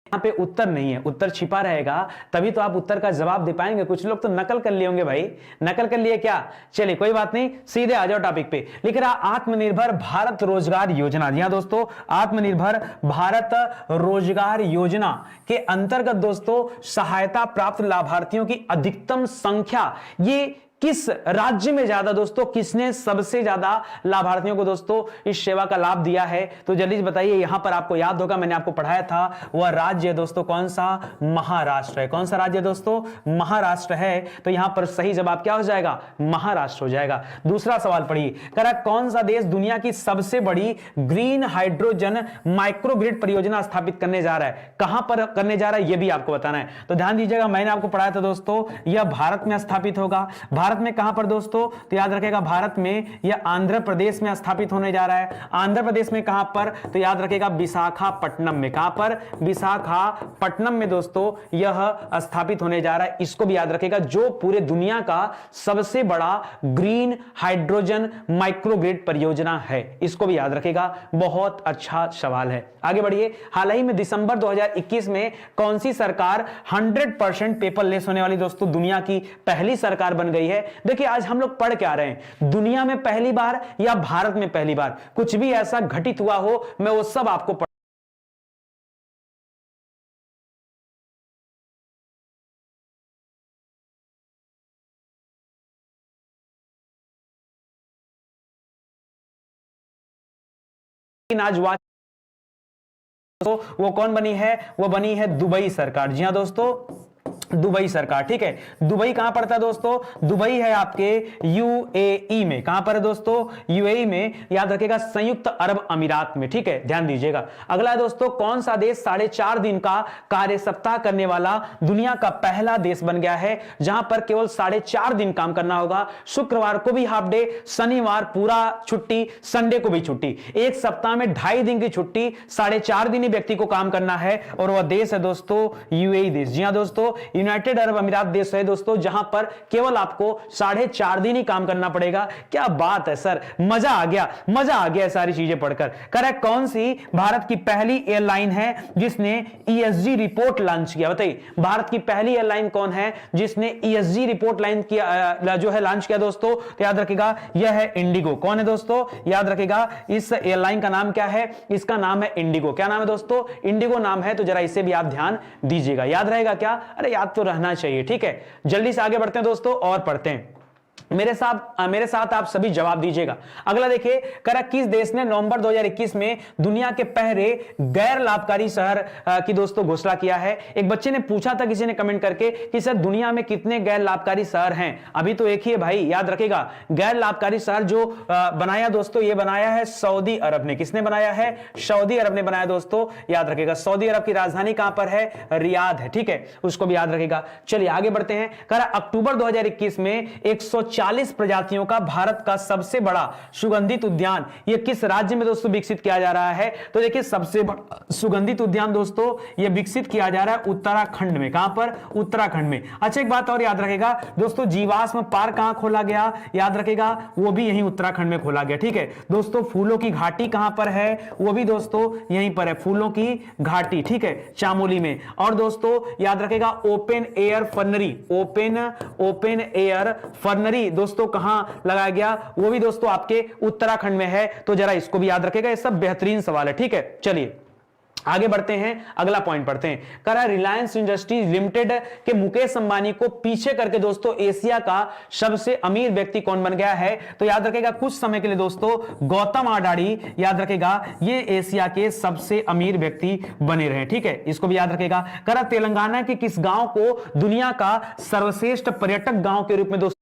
यहाँ पे उत्तर नहीं है, उत्तर छिपा रहेगा, तभी तो आप उत्तर का जवाब दे पाएंगे। कुछ लोग तो नकल कर लिए होंगे भाई, नकल कर लिए क्या? चलिए कोई बात नहीं, सीधे आ जाओ टॉपिक पे। लिख रहा आत्मनिर्भर भारत रोजगार योजना। जी हां दोस्तों, आत्मनिर्भर भारत रोजगार योजना के अंतर्गत दोस्तों सहायता प्राप्त लाभार्थियों की अधिकतम संख्या, ये किस राज्य में ज्यादा दोस्तों, किसने सबसे ज्यादा लाभार्थियों को दोस्तों इस सेवा का लाभ दिया है? तो जल्दी से बताइए। यहां पर आपको याद होगा, मैंने आपको पढ़ाया था, वह राज्य है दोस्तों कौन सा? महाराष्ट्र है। कौन सा राज्य दोस्तों? महाराष्ट्र है। तो यहां पर सही जवाब क्या हो जाएगा? महाराष्ट्र हो जाएगा। दूसरा सवाल पढ़िए, करा कौन सा देश दुनिया की सबसे बड़ी ग्रीन हाइड्रोजन माइक्रोग्रिड परियोजना स्थापित करने जा रहा है? कहां पर करने जा रहा है, यह भी आपको बताना है। तो ध्यान दीजिएगा, मैंने आपको पढ़ाया था दोस्तों, यह भारत में स्थापित होगा। भारत में कहां पर दोस्तों? तो याद रखेगा भारत में या आंध्र प्रदेश में स्थापित होने जा रहा है। आंध्र प्रदेश में कहां पर? तो याद रखेगा विशाखापट्टनम में। कहां पर? विशाखापट्टनम में दोस्तों यह स्थापित होने जा रहा है। इसको भी याद रखेगा, जो पूरे दुनिया का सबसे बड़ा ग्रीन हाइड्रोजन माइक्रोग्रिड परियोजना है। इसको भी याद रखेगा, बहुत अच्छा सवाल है। आगे बढ़िए। हाल ही में दिसंबर 2021 में कौन सी सरकार 100% पेपरलेस होने वाली दोस्तों दुनिया की पहली सरकार बन गई है? देखिए आज हम लोग पढ़ क्या रहे हैं, दुनिया में पहली बार या भारत में पहली बार, कुछ भी ऐसा घटित हुआ हो मैं वो सब आपको आज तो वो कौन बनी है? वो बनी है दुबई सरकार। जी हां दोस्तों, दुबई सरकार। ठीक है, दुबई कहां पड़ता है दोस्तों? दुबई है आपके यूएई में। कहां पर है दोस्तों? यूएई में। याद रखिएगा संयुक्त अरब अमीरात में। ठीक है, ध्यान दीजिएगा। अगला है दोस्तों, कौन सा देश 4.5 दिन का कार्य सप्ताह करने वाला दुनिया का पहला देश बन गया है, जहां पर केवल 4.5 दिन काम करना होगा? शुक्रवार को भी हाफ डे, शनिवार पूरा छुट्टी, संडे को भी छुट्टी। एक सप्ताह में 2.5 दिन की छुट्टी, 4.5 दिन ही व्यक्ति को काम करना है, और वह देश है दोस्तों यूएई देश। जी हां दोस्तों, यूनाइटेड अरब अमीरात देश है दोस्तों, जहां पर केवल आपको 4.5 दिन ही काम करना पड़ेगा। क्या बात है सर, मजा आ गया, मजा आ गया सारी चीजें पढ़कर। करेक्ट, कौन सी भारत की पहली एयरलाइन है जिसने ईएसजी रिपोर्ट लॉन्च किया? बताइए, भारत की पहली एयरलाइन कौन है जिसने ईएसजी रिपोर्ट लाइन किया, जो है लॉन्च किया दोस्तों? तो याद रखिएगा यह है इंडिगो। कौन है दोस्तों? याद रखिएगा इस एयरलाइन का नाम क्या है? इसका नाम है इंडिगो। क्या नाम है दोस्तों? इंडिगो नाम है। तो जरा इसे भी आप ध्यान दीजिएगा। याद रहेगा क्या? अरे याद तो रहना चाहिए। ठीक है, जल्दी से आगे बढ़ते हैं दोस्तों और पढ़ते हैं। मेरे साथ आप सभी जवाब दीजिएगा। अगला देखिए, करा किस देश ने नवंबर 2021 में दुनिया के पहले गैर लाभकारी शहर की दोस्तों घोषणा किया है? एक बच्चे ने पूछा था, किसी ने कमेंट करके, कि सर दुनिया में कितने गैर लाभकारी शहर हैं? अभी तो एक ही है भाई। याद रखेगा, गैर लाभकारी शहर जो बनाया दोस्तों, ये बनाया है सऊदी अरब ने। किसने बनाया है? सऊदी अरब ने बनाया दोस्तों। याद रखेगा, सऊदी अरब की राजधानी कहां पर है? रियाद है। ठीक है, उसको भी याद रखेगा। चलिए आगे बढ़ते हैं। करा अक्टूबर 2021 में 140 प्रजातियों का भारत का सबसे बड़ा सुगंधित उद्यान, यह किस राज्य में दोस्तों विकसित किया जा रहा है? तो देखिए, सबसे बड़ा सुगंधित उद्यान दोस्तों यह विकसित किया जा रहा है उत्तराखंड में। कहां पर? उत्तराखंड में। अच्छा, एक बात और याद रखेगा दोस्तों, जीवाश्म पार्क कहां खोला गया? याद रखेगा, वो भी यहीं उत्तराखंड में खोला गया। ठीक है दोस्तों, फूलों की घाटी कहां पर है? वो भी दोस्तों यहीं पर है, फूलों की घाटी। ठीक है, चामोली में। और दोस्तों याद रखेगा, ओपन एयर फर्नरी, ओपन एयर फर्नरी दोस्तों कहां लगाया गया? वो भी दोस्तों आपके उत्तराखंड में है। तो जरा इसको भी याद रखेगा, ये सब बेहतरीन सवाल है। ठीक है, चलिए आगे बढ़ते हैं, अगला पॉइंट पढ़ते हैं। करा रिलायंस इंडस्ट्रीज लिमिटेड के मुकेश अंबानी को पीछे करके दोस्तों एशिया का सबसे अमीर व्यक्ति कौन बन गया है? तो याद रखेगा, कुछ समय के लिए दोस्तों गौतम अडानी, याद रखेगा, ये एशिया के सबसे अमीर व्यक्ति बने रहे। ठीक है, इसको भी याद रखेगा। करा तेलंगाना के किस गांव को दुनिया का सर्वश्रेष्ठ पर्यटक गांव के रूप में दोस्तों